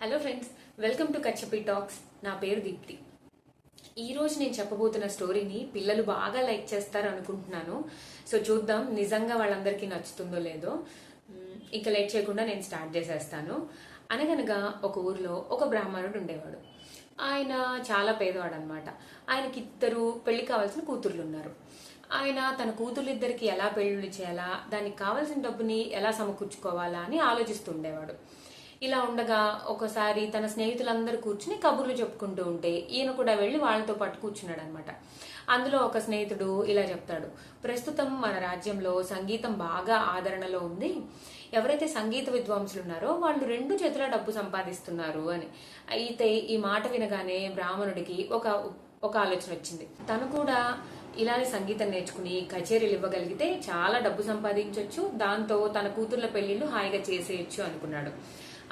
Hello friends, welcome to Kachchapi talks. నా పేరు దీప్తి. ఈ రోజు నేను చెప్పబోతున్న స్టోరీని పిల్లలు బాగా లైక్ చేస్తారు అనుకుంటున్నాను. సో చూద్దాం నిజంగా వాళ్ళందరికీ నచ్చుతుందో లేదో. ఇక లేట్ చేయకుండా నేను స్టార్ట్ చేసేస్తాను. అనగనగా ఒక ఊర్లో ఒక బ్రాహ్మణుడు ఉండేవాడు. ఆయన చాలా పేదవాడు అనమాట. ఆయనకి ఇద్దరు పెళ్లి కావాల్సిన కూతుర్లు ఉన్నారు. ఆయన తన కూతుర్లిద్దరికి ఎలా పెళ్లి చేయాలా, దానికి కావాల్సిన డబ్బుని ఎలా సమకూర్చుకోవాలా అని ఆలోచిస్తుండేవాడు. ఇలా ఉండగా ఒకసారి తన స్నేహితులందరూ కూర్చుని కబుర్లు చెప్పుకుంటూ ఉంటే ఈయన కూడా వెళ్లి వాళ్ళతో పాటు కూర్చున్నాడు అనమాట. అందులో ఒక స్నేహితుడు ఇలా చెప్తాడు, ప్రస్తుతం మన రాజ్యంలో సంగీతం బాగా ఆదరణలో ఉంది. ఎవరైతే సంగీత విద్వాంసులు ఉన్నారో వాళ్ళు 2 చేతుల డబ్బు సంపాదిస్తున్నారు అని. అయితే ఈ మాట వినగానే బ్రాహ్మణుడికి ఒక ఆలోచన వచ్చింది. తను కూడా ఇలానే సంగీతం నేర్చుకుని కచేరీలు ఇవ్వగలిగితే చాలా డబ్బు సంపాదించవచ్చు, దాంతో తన కూతుర్ల పెళ్లిళ్ళు హాయిగా చేసేయచ్చు అనుకున్నాడు.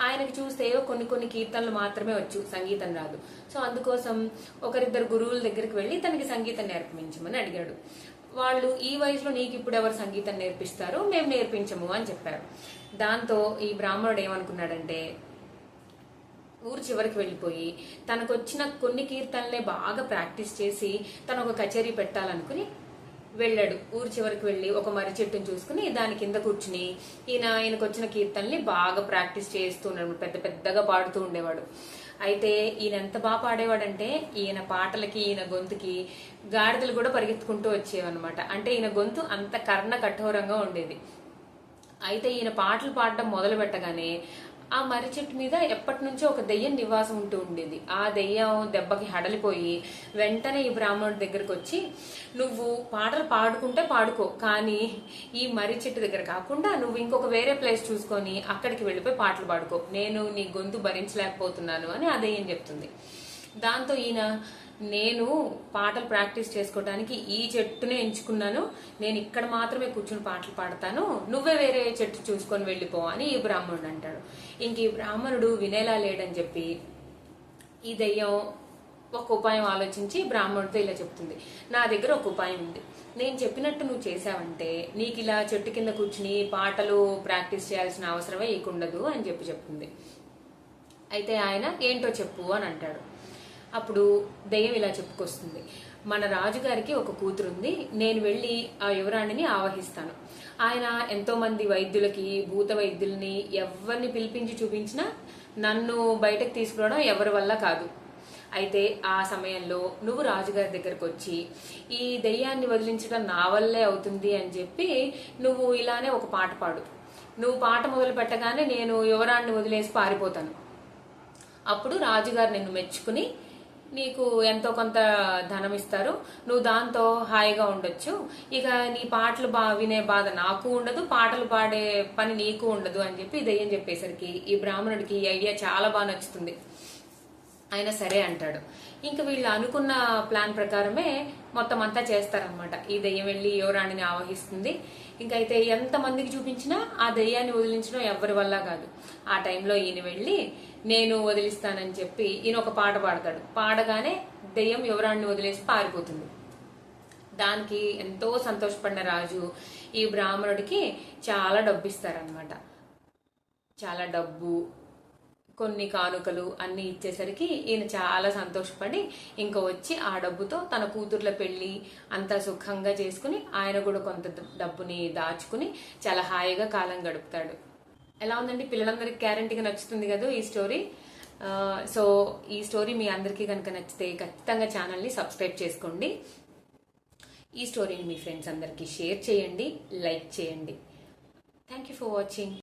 ఆయనకి చూస్తే కొన్ని కీర్తనలు మాత్రమే వచ్చు, సంగీతం రాదు. సో అందుకోసం ఒకరిద్దరు గురువుల దగ్గరికి వెళ్లి తనకి సంగీతం నేర్పించమని అడిగాడు. వాళ్ళు ఈ వయసులో నీకు ఇప్పుడు ఎవరు సంగీతం నేర్పిస్తారు, మేము నేర్పించము అని చెప్పారు. దాంతో ఈ బ్రాహ్మణుడు ఏమనుకున్నాడంటే ఊరు చివరికి వెళ్ళిపోయి తనకొచ్చిన కొన్ని కీర్తనలే బాగా ప్రాక్టీస్ చేసి తను ఒక కచేరీ పెట్టాలనుకుని వెళ్ళాడు. ఊరు చివరికి వెళ్ళి ఒక మర్రి చెట్టును చూసుకుని దాని కింద కూర్చుని ఈయనకు వచ్చిన కీర్తనల్ని బాగా ప్రాక్టీస్ చేస్తూ ఉన్నాడు. పెద్దగా పాడుతూ ఉండేవాడు. అయితే ఈయన ఎంత బాగా పాడేవాడంటే ఈయన పాటలకి ఈయన గొంతుకి గాడిదలు కూడా పరిగెత్తుకుంటూ వచ్చేవన్నమాట. అంటే ఈయన గొంతు అంత కర్ణ కఠోరంగా ఉండేది. అయితే ఈయన పాటలు పాడడం మొదలు పెట్టగానే ఆ మర్రి చెట్టు మీద ఎప్పటి నుంచో ఒక దెయ్యం నివాసం ఉంటూ ఉండేది. ఆ దెయ్యం దెబ్బకి హడలిపోయి వెంటనే ఈ బ్రాహ్మణుడి దగ్గరకు వచ్చి, నువ్వు పాటలు పాడుకుంటే పాడుకో, కానీ ఈ మర్రి చెట్టు దగ్గర కాకుండా నువ్వు ఇంకొక వేరే ప్లేస్ చూసుకొని అక్కడికి వెళ్ళిపోయి పాటలు పాడుకో, నేను నీ గొంతు భరించలేకపోతున్నాను అని ఆ దెయ్యం చెప్తుంది. దాంతో ఈయన, నేను పాటలు ప్రాక్టీస్ చేసుకోవడానికి ఈ చెట్టునే ఎంచుకున్నాను, నేను ఇక్కడ మాత్రమే కూర్చుని పాటలు పాడతాను, నువ్వే వేరే చెట్టు చూసుకొని వెళ్ళిపో అని ఈ బ్రాహ్మణుడు అంటాడు. ఇంక ఈ బ్రాహ్మణుడు వినేలా లేడని చెప్పి ఈ దెయ్యం ఒక ఉపాయం ఆలోచించి బ్రాహ్మణుడితో ఇలా చెప్తుంది, నా దగ్గర ఒక ఉపాయం ఉంది, నేను చెప్పినట్టు నువ్వు చేసావంటే నీకు ఇలా చెట్టు కింద కూర్చుని పాటలు ప్రాక్టీస్ చేయాల్సిన అవసరమే నీకుండదు అని చెప్తుంది. అయితే ఆయన ఏంటో చెప్పు అని అంటాడు. అప్పుడు దెయ్యం ఇలా చెప్పుకొస్తుంది, మన రాజుగారికి ఒక కూతురుంది, నేను వెళ్ళి ఆ యువరాణిని ఆవహిస్తాను. ఆయన ఎంతో మంది వైద్యులకి, భూత వైద్యుల్ని ఎవరిని పిలిపించి చూపించినా నన్ను బయటకు తీసుకురావడం ఎవరి వల్ల కాదు. అయితే ఆ సమయంలో నువ్వు రాజుగారి దగ్గరకు వచ్చి ఈ దెయ్యాన్ని వదిలించడం నా వల్లే అవుతుంది అని చెప్పి నువ్వు ఇలానే ఒక పాట పాడు. నువ్వు పాట మొదలు పెట్టగానే నేను యువరాణిని వదిలేసి పారిపోతాను. అప్పుడు రాజుగారు నిన్ను మెచ్చుకుని నీకు ఎంతో కొంత ధనం ఇస్తారు, నువ్వు దాంతో హాయిగా ఉండొచ్చు. ఇక నీ పాటలు వినే బాధ నాకు ఉండదు, పాటలు పాడే పని నీకు ఉండదు అని చెప్పి దెయ్యం చెప్పేసరికి ఈ బ్రాహ్మణుడికి ఈ ఐడియా చాలా బాగా నచ్చుతుంది. ఆయన సరే అంటాడు. ఇంకా వీళ్ళు అనుకున్న ప్లాన్ ప్రకారమే మొత్తం అంతా చేస్తారనమాట. ఈ దెయ్యం వెళ్ళి యువరాణిని ఆవహిస్తుంది. ఇంకైతే ఎంత మందికి చూపించినా ఆ దెయ్యాన్ని వదిలించడం ఎవరి వల్ల కాదు. ఆ టైంలో ఈయన వెళ్ళి నేను వదిలిస్తానని చెప్పి ఈయన ఒక పాట పాడతాడు. పాడగానే దెయ్యం యువరాణిని వదిలేసి పారిపోతుంది. దానికి ఎంతో సంతోషపడిన రాజు ఈ బ్రాహ్మణుడికి చాలా డబ్బు ఇస్తారనమాట. చాలా డబ్బు, కొన్ని కానుకలు అన్ని ఇచ్చేసరికి ఈయన చాలా సంతోషపడి ఇంకా వచ్చి ఆ డబ్బుతో తన కూతుర్ల పెళ్లి అంతా సుఖంగా చేసుకుని ఆయన కూడా కొంత డబ్బుని దాచుకుని చాలా హాయిగా కాలం గడుపుతాడు. ఎలా ఉందండి? పిల్లలందరికీ గ్యారంటీగా నచ్చుతుంది కదా ఈ స్టోరీ. సో ఈ స్టోరీ మీ అందరికీ కనుక నచ్చితే ఖచ్చితంగా ఛానల్ని సబ్స్క్రైబ్ చేసుకోండి. ఈ స్టోరీని మీ ఫ్రెండ్స్ అందరికీ షేర్ చేయండి, లైక్ చేయండి. Thank you for watching.